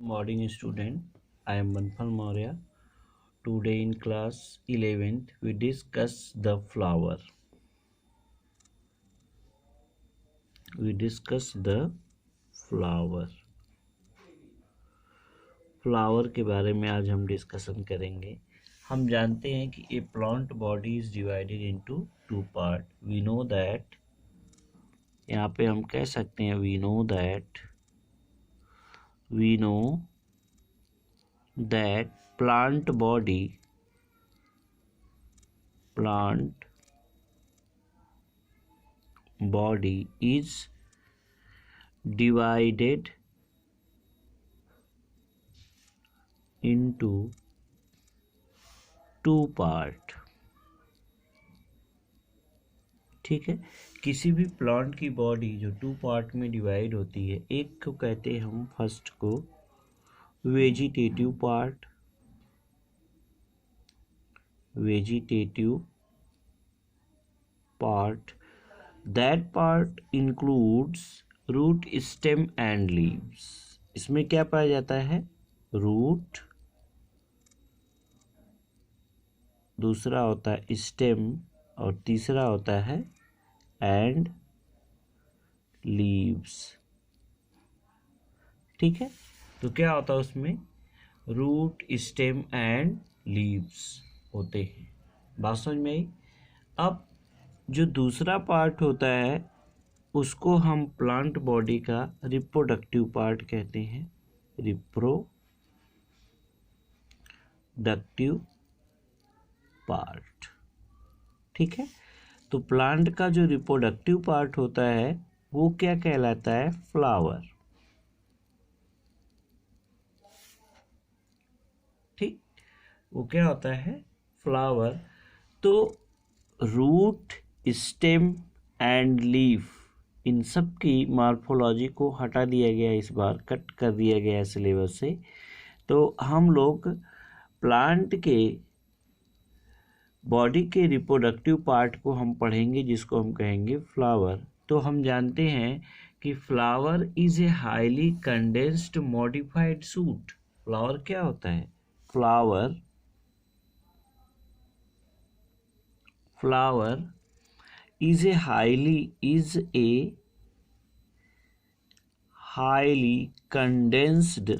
Morning student, I am Banfal Maurya. Today in class 11th we discuss the flower. Flower के बारे में आज हम डिस्कशन करेंगे। हम जानते हैं कि a plant body is divided into two part. We know that, यहाँ पे हम कह सकते हैं we know that plant body is divided into two part. ठीक है, किसी भी प्लांट की बॉडी जो टू पार्ट में डिवाइड होती है, एक को कहते हैं हम फर्स्ट को vegetative part. That part includes root, stem and leaves. इसमें क्या पाया जाता है? रूट, दूसरा होता है स्टेम और तीसरा होता है एंड लीव्स। ठीक है, तो क्या होता है उसमें? रूट, स्टेम एंड लीव्स होते हैं। बात समझ में आई? अब जो दूसरा पार्ट होता है उसको हम प्लांट बॉडी का रिप्रोडक्टिव पार्ट कहते हैं। Reproductive part. ठीक है, तो प्लांट का जो रिप्रोडक्टिव पार्ट होता है वो क्या कहलाता है? फ्लावर। ठीक, वो क्या होता है? फ्लावर। तो रूट, स्टेम एंड लीफ, इन सब की मॉर्फोलॉजी को हटा दिया गया, इस बार कट कर दिया गया सिलेबस से। तो हम लोग प्लांट के बॉडी के रिप्रोडक्टिव पार्ट को हम पढ़ेंगे, जिसको हम कहेंगे फ्लावर। तो हम जानते हैं कि flower is a highly condensed modified suit. Flower क्या होता है? Flower is a highly condensed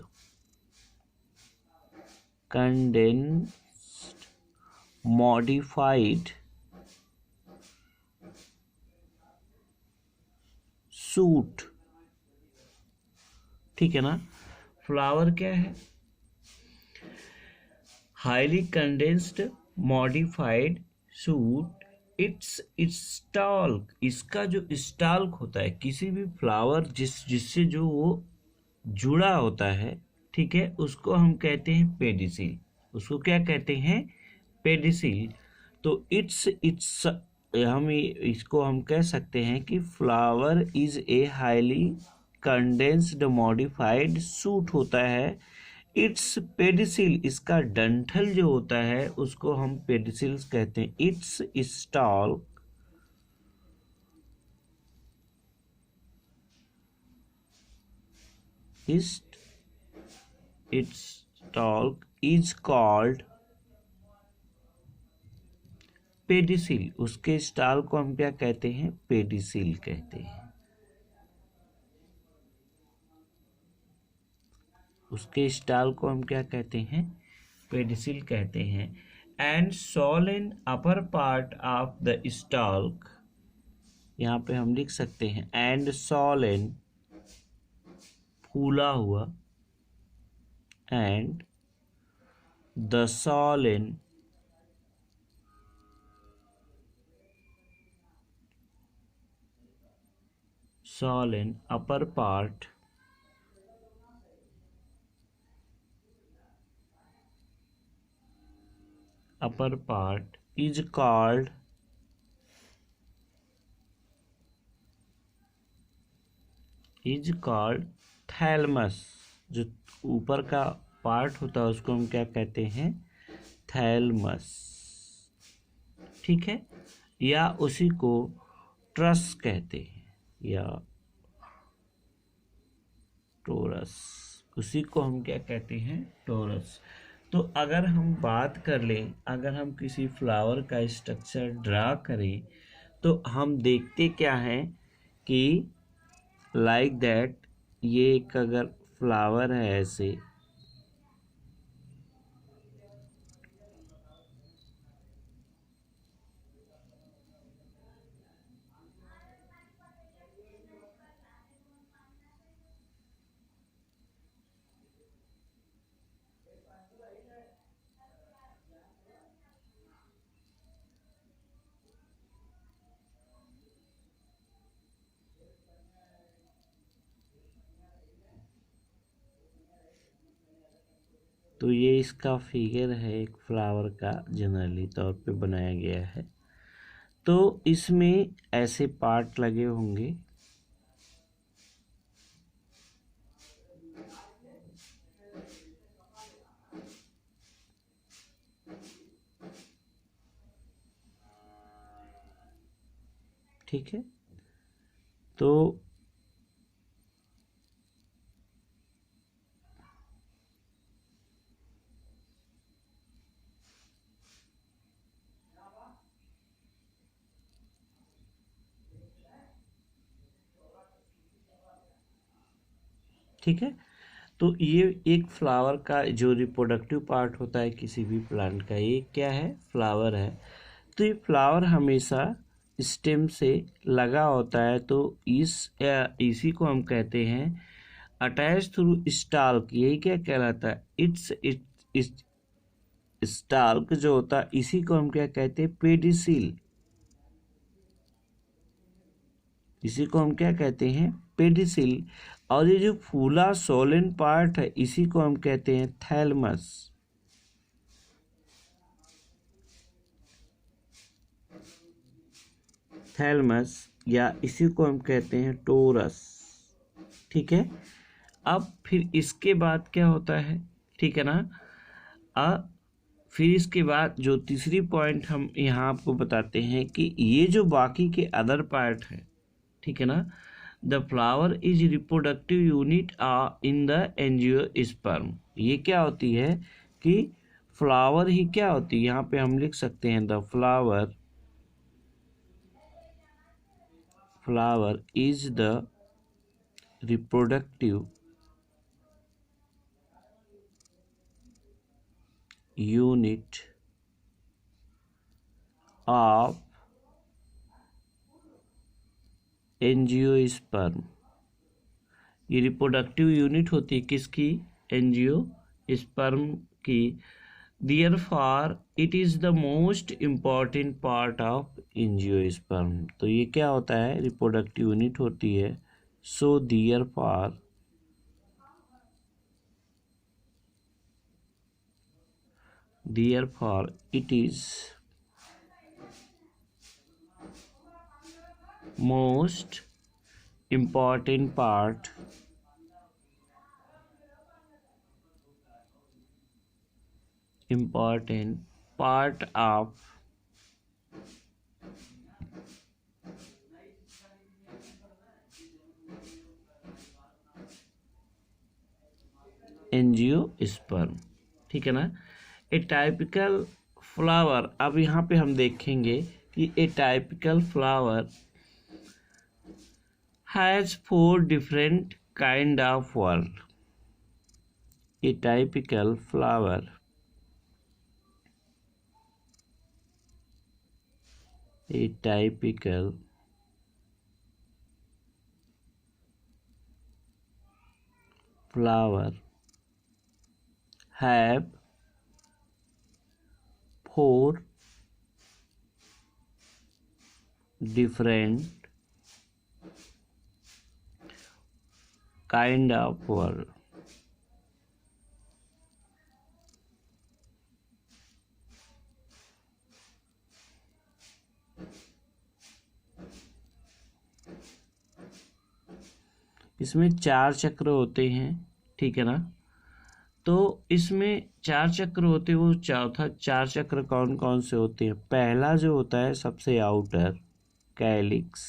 modified suit. ठीक है ना? फ्लावर क्या है? Highly condensed modified suit. It's stalk, इसका जो स्टाल्क होता है, किसी भी फ्लावर जिससे जो वो जुड़ा होता है, ठीक है, उसको हम कहते हैं पेडिसिल। उसको क्या कहते हैं? पेडिसिल। तो इसको हम कह सकते हैं कि flower is a highly condensed modified suit होता है। इट्स पेडिसिल, इसका डंठल जो होता है उसको हम पेडिसिल्स कहते हैं। It's stalk is called pedicel. उसके स्टाल को हम क्या कहते हैं? पेडिसिल कहते हैं। उसके स्टाल को हम क्या कहते हैं? पेडिसिल कहते हैं। And Solan upper part of the stalk, यहाँ पे हम लिख सकते हैं एंड सोलन, फूला हुआ, and the Solan upper part is called thalamus. जो ऊपर का पार्ट होता है उसको हम क्या कहते हैं? थैलमस। ठीक है, या उसी को ट्रस कहते हैं, या टोरस। उसी को हम क्या कहते हैं, टोरस। तो अगर हम बात कर लें, अगर हम किसी फ्लावर का स्ट्रक्चर ड्रा करें तो हम देखते क्या हैं कि लाइक दैट, ये एक अगर फ्लावर है ऐसे, तो ये इसका फिगर है एक फ्लावर का, जनरली तौर पे बनाया गया है। तो इसमें ऐसे पार्ट लगे होंगे, ठीक है। तो ठीक है, तो ये एक फ्लावर का जो रिप्रोडक्टिव पार्ट होता है किसी भी प्लांट का, ये क्या है, फ्लावर है। तो ये फ्लावर हमेशा स्टेम से लगा होता है, तो इसी को हम कहते हैं अटैच थ्रू स्टाल्क। यही क्या कहलाता है, इट्स स्टाल्क जो होता है, इसी को हम क्या कहते हैं, पेडिसिल। इसी को हम क्या कहते हैं, पेडिसिल। और ये जो फूला सोलन पार्ट है, इसी को हम कहते हैं थैलमस। थैलमस, या इसी को हम कहते हैं टोरस, ठीक है। अब फिर इसके बाद क्या होता है, ठीक है ना। फिर इसके बाद जो तीसरी पॉइंट हम यहाँ आपको बताते हैं कि ये जो बाकी के अदर पार्ट है, ठीक है ना, the flower is reproductive unit in the angiosperm. ये क्या होती है कि फ्लावर ही क्या होती है, यहाँ पे हम लिख सकते हैं the flower is the reproductive unit of angiosperm. ये रिप्रोडक्टिव यूनिट होती है किसकी, एंजियोस्पर्म की। Therefore, it is the most important part of angiosperm. तो ये क्या होता है, रिप्रोडक्टिव यूनिट होती है। So therefore it is most important part of angiosperm, ठीक है ना। ए टाइपिकल फ्लावर, अब यहाँ पे हम देखेंगे कि a typical flower has 4 different kind of word. A typical flower have 4 different kind of world। इसमें 4 चक्र होते हैं, ठीक है ना। तो इसमें 4 चक्र होते हैं, वो चौथा 4 चक्र कौन कौन से होते हैं। पहला जो होता है सबसे आउटर, कैलिक्स,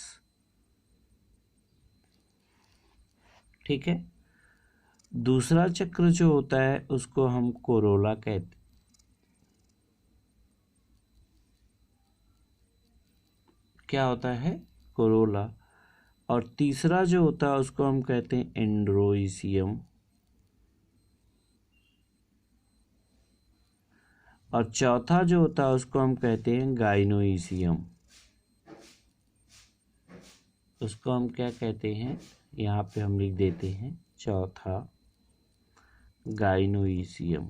ठीक है। दूसरा चक्र जो होता है उसको हम कोरोला कहते, क्या होता है, कोरोला। और तीसरा जो होता है उसको हम कहते हैं एंड्रोइसियम। और चौथा जो होता है उसको हम कहते हैं गाइनोइसियम। उसको हम क्या कहते हैं, यहाँ पे हम लिख देते हैं चौथा गाइनोइसियम।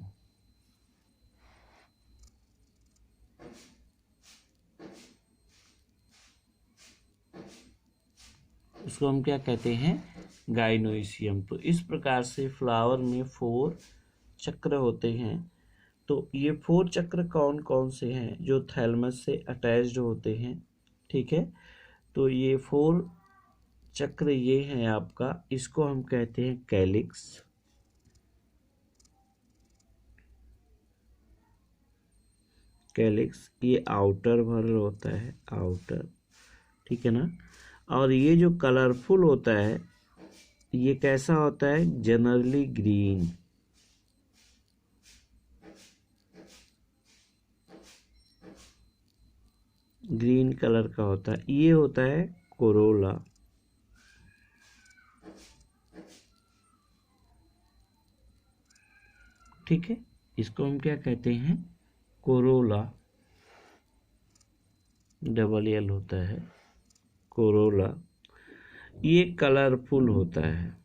उसको हम क्या कहते हैं, गाइनोइसियम। तो इस प्रकार से फ्लावर में 4 चक्र होते हैं। तो ये 4 चक्र कौन कौन से हैं, जो थैलमस से अटैच्ड होते हैं, ठीक है। तो ये 4 चक्र ये हैं आपका, इसको हम कहते हैं कैलिक्स। कैलिक्स ये आउटर भर होता है, आउटर, ठीक है ना। और ये जो कलरफुल होता है ये कैसा होता है, जनरली ग्रीन। ग्रीन कलर का होता है, ये होता है कोरोला। ठीक है, इसको हम क्या कहते हैं, कोरोला। डबल एल होता है, कोरोला। ये कलरफुल होता है।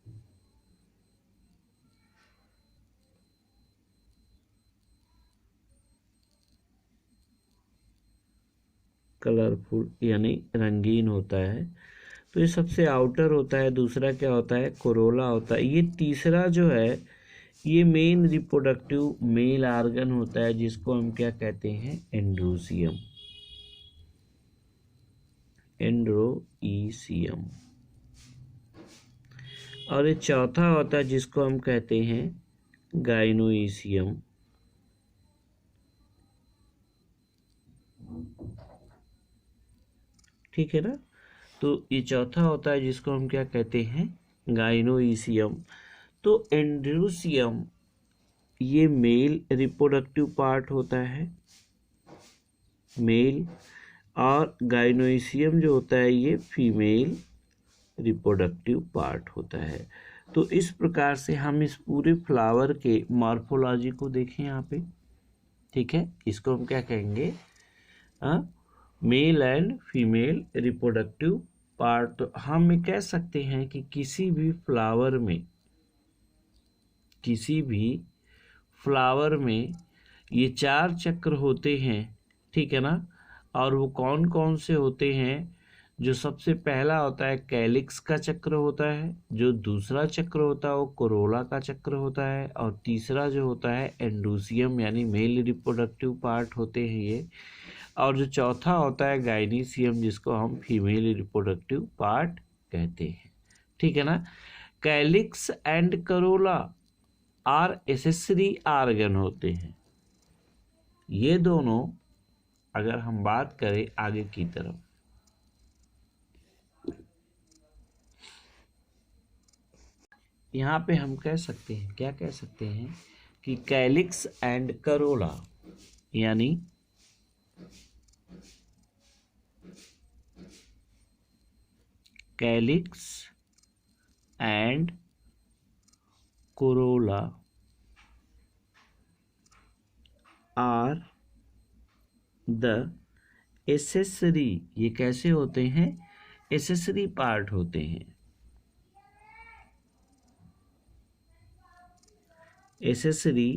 कलरफुल यानी रंगीन होता है। तो ये सबसे आउटर होता है। दूसरा क्या होता है, कोरोला होता है। ये तीसरा जो है ये मेन रिप्रोडक्टिव मेल आर्गन होता है, जिसको हम क्या कहते हैं, एंड्रोसियम। एंड्रोइसियम। और ये चौथा होता है जिसको हम कहते हैं गाइनोइसियम। ठीक है ना। तो ये चौथा होता है जिसको हम क्या कहते हैं, गाइनोइसियम। तो एंड्रोसियम ये मेल रिप्रोडक्टिव पार्ट होता है, मेल। और गाइनोइसियम जो होता है ये फीमेल रिप्रोडक्टिव पार्ट होता है। तो इस प्रकार से हम इस पूरे फ्लावर के मॉर्फोलॉजी को देखें यहाँ पे, ठीक है। इसको हम क्या कहेंगे, male and female reproductive part. तो हम ये कह सकते हैं कि किसी भी फ्लावर में ये 4 चक्र होते हैं, ठीक है ना। और वो कौन कौन से होते हैं, जो सबसे पहला होता है कैलिक्स का चक्र होता है, जो दूसरा चक्र होता है वो कोरोला का चक्र होता है, और तीसरा जो होता है एंड्रोसियम यानी मेल रिप्रोडक्टिव पार्ट होते हैं ये, और जो चौथा होता है गाइनीसियम जिसको हम फीमेल रिप्रोडक्टिव पार्ट कहते हैं, ठीक है ना। Calyx and corolla are accessory organ होते हैं। ये दोनों अगर हम बात करें आगे की तरफ, यहाँ पे हम कह सकते हैं, क्या कह सकते हैं कि कैलिक्स एंड करोला यानी calyx and corolla are the accessory, ये कैसे होते हैं, एसेसरी पार्ट होते हैं। एसेसरी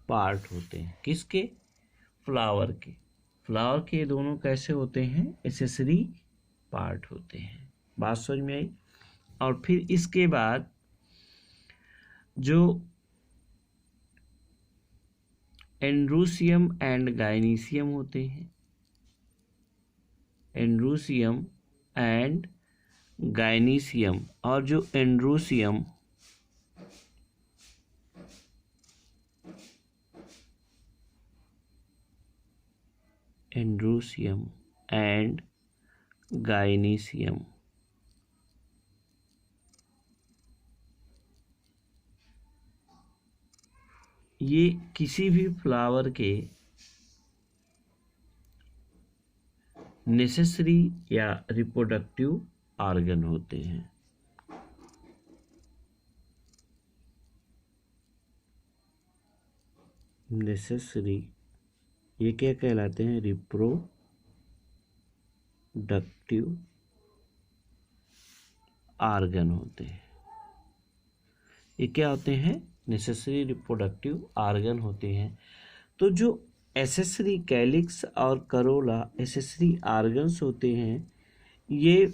पार्ट होते हैं किसके, फ्लावर के। फ्लावर के दोनों कैसे होते हैं, एसेसरी पार्ट होते हैं। बात समझ में आई। और फिर इसके बाद जो एंड्रोसियम एंड गाइनीसियम होते हैं, एंड्रोसियम एंड गाइनीसियम। और जो एंड्रोसियम एंड गाइनीसियम ये किसी भी फ्लावर के नेसेसरी या रिप्रोडक्टिव ऑर्गन होते हैं। नेसेसरी, ये क्या कहलाते हैं? रिप्रोडक्टिव ऑर्गन होते हैं। ये क्या होते हैं? नेसेसरी रिप्रोडक्टिव ऑर्गन होते हैं। तो जो एसेसरी कैलिक्स और करोला एसेसरी ऑर्गन्स होते हैं, ये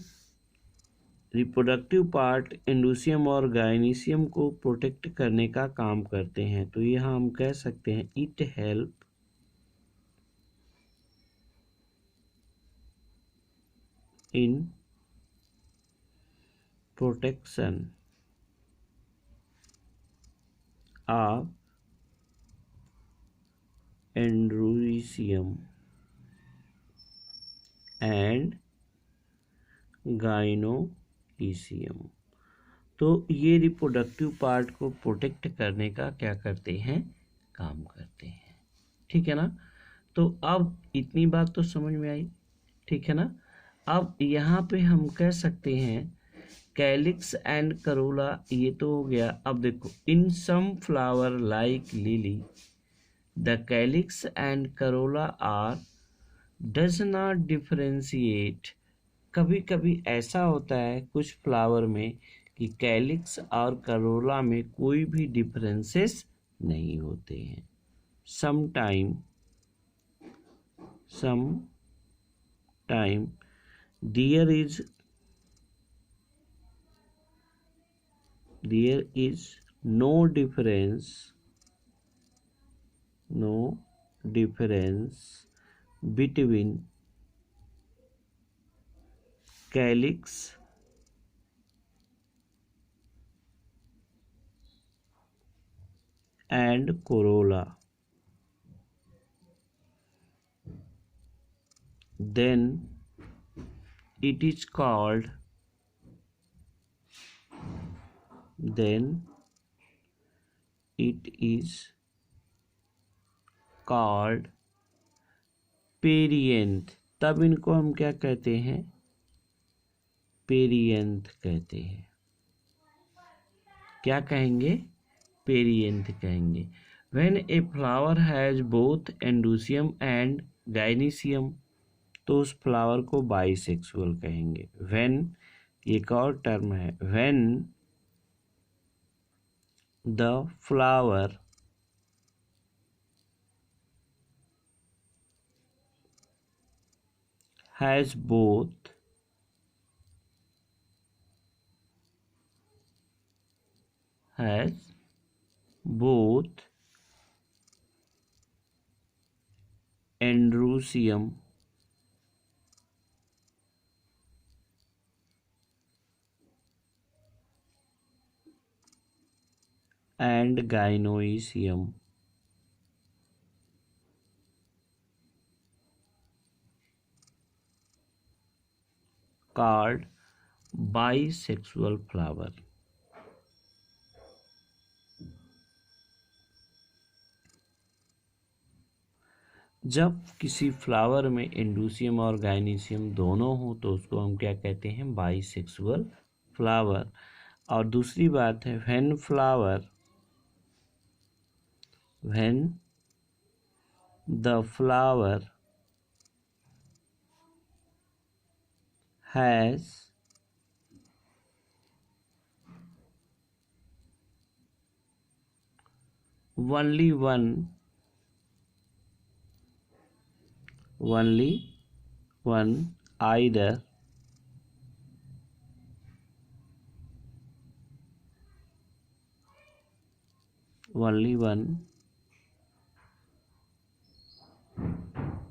रिप्रोडक्टिव पार्ट एंडोसियम और गाइनीसियम को प्रोटेक्ट करने का काम करते हैं। तो यहाँ हम कह सकते हैं it help in protection of androecium and gynoecium. तो ये रिप्रोडक्टिव पार्ट को प्रोटेक्ट करने का क्या करते हैं? काम करते हैं। ठीक है ना? तो अब इतनी बात तो समझ में आई। ठीक है ना? अब यहाँ पे हम कह सकते हैं कैलिक्स एंड करोला, ये तो हो गया। अब देखो, in some flower like lily the calyx and corolla are does not differentiate. कभी कभी ऐसा होता है कुछ फ्लावर में कि कैलिक्स और करोला में कोई भी डिफरेंसेस नहीं होते हैं। sometime there is no difference between calyx and corolla. Then it is called perianth. तब इनको हम क्या कहते हैं? पेरियंथ कहते हैं। क्या कहेंगे? पेरियंथ कहेंगे। When a flower has both androecium and gynoecium, तो उस फ्लावर को बाइसेक्सुअल कहेंगे। When, एक और टर्म है, when the flower has both androecium and gynoecium, called bisexual flower। जब किसी फ्लावर में एंडोसियम और गाइनीसियम दोनों हो तो उसको हम क्या कहते हैं? Bisexual flower. और दूसरी बात है, when the flower has only one either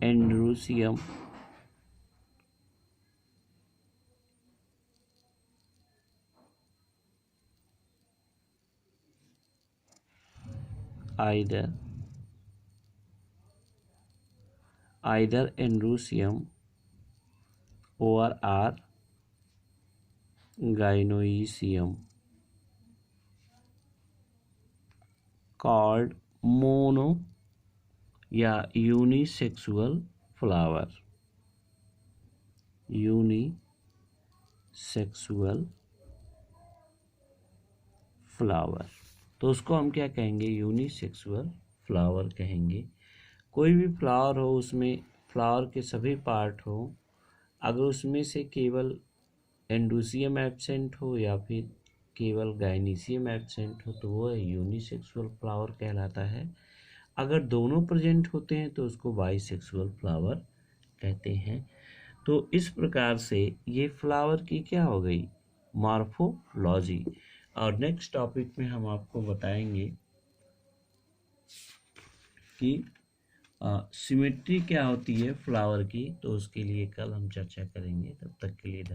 androecium either androecium or gynoecium, called mono या यूनिसेक्सुअल फ्लावर, यूनिसेक्सुअल फ्लावर, तो उसको हम क्या कहेंगे, यूनिसेक्सुअल फ्लावर कहेंगे। कोई भी फ्लावर हो, उसमें फ्लावर के सभी पार्ट हो, अगर उसमें से केवल एंडोसियम एब्सेंट हो या फिर केवल गाइनीसियम एब्सेंट हो तो वो यूनिसेक्सुअल फ्लावर कहलाता है। अगर दोनों प्रेजेंट होते हैं तो उसको बाइसेक्सुअल फ्लावर कहते हैं। तो इस प्रकार से ये फ्लावर की क्या हो गई, मॉर्फोलॉजी। और नेक्स्ट टॉपिक में हम आपको बताएंगे कि सिमेट्री क्या होती है फ्लावर की, तो उसके लिए कल हम चर्चा करेंगे। तब तक के लिए